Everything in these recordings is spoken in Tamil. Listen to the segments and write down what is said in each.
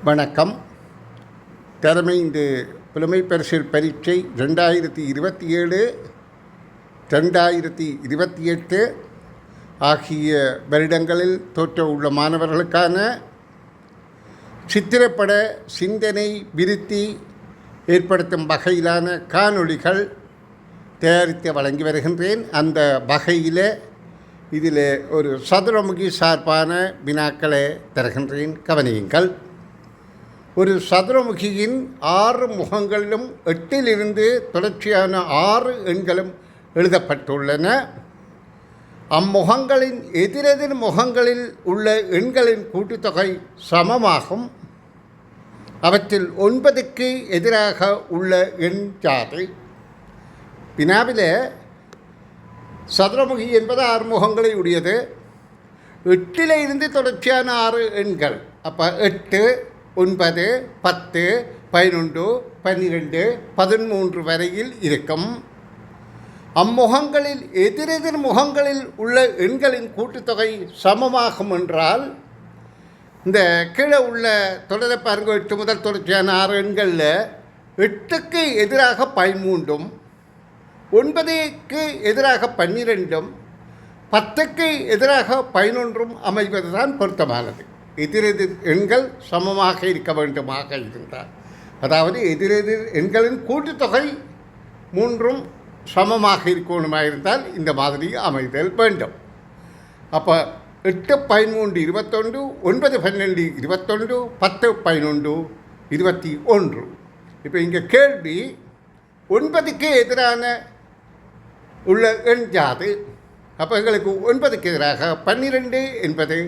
வணக்கம். தலைமைந்து புலமை பரிசில் பரீட்சை 2027 2028 ஆகிய வருடங்களில் தோற்ற உள்ள மாணவர்களுக்கான சித்திரப்பட சிந்தனை விருத்தி ஏற்படுத்தும் வகையிலான காணொளிகள் தயாரித்து வழங்கி வருகின்றேன். அந்த வகையில் இதில் ஒரு சதுரமுகி சார்பான வினாக்களை தருகின்றேன், கவனியுங்கள். ஒரு சதுரமுகியின் 6 முகங்களிலும் 8 தொடர்ச்சியான 6 எண்களும் எழுதப்பட்டுள்ளன. அம்முகங்களின் எதிரெதிர் முகங்களில் உள்ள எண்களின் கூட்டுத்தொகை சமமாகும். அவற்றில் 9க்கு எதிராக உள்ள எண் யாது? வினாவில் சதுரமுகி என்பது 6 முகங்களை உடையது. 8 தொடர்ச்சியான 6 எண்கள். அப்போ 8, 9, 10, 11, 12, 13 வரையில் இருக்கும். அம்முகங்களில் எதிரெதிர் முகங்களில் உள்ள எண்களின் கூட்டுத்தொகை சமமாகும் என்றால், இந்த கீழே உள்ள தொடரை பாருங்க. 8 முதல் தொடர்ச்சியான 6 எண்களில் 8க்கு எதிராக 13, 9க்கு எதிராக 12, 10க்கு எதிராக 11 அமைவது தான் பொருத்தமானது. எதிரெதிர் எண்கள் சமமாக இருக்க வேண்டுமாக இருந்தால், அதாவது எதிரெதிர் எண்களின் கூட்டுத்தொகை 3 சமமாக இருக்கணுமாக இருந்தால் இந்த மாதிரி அமைதல் வேண்டும். அப்போ 8, 13, 21, 9, 12, 21, 10, 11, 21. இப்போ இங்கே கேள்வி, 9க்கு எதிரான உள்ள எண் யாது? அப்போ எங்களுக்கு 9க்கு எதிராக 12 என்பது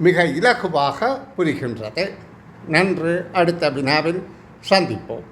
மிக இலகுவாக புரிகின்றது. நன்று. அடுத்த வினாவில் சந்திப்போம்.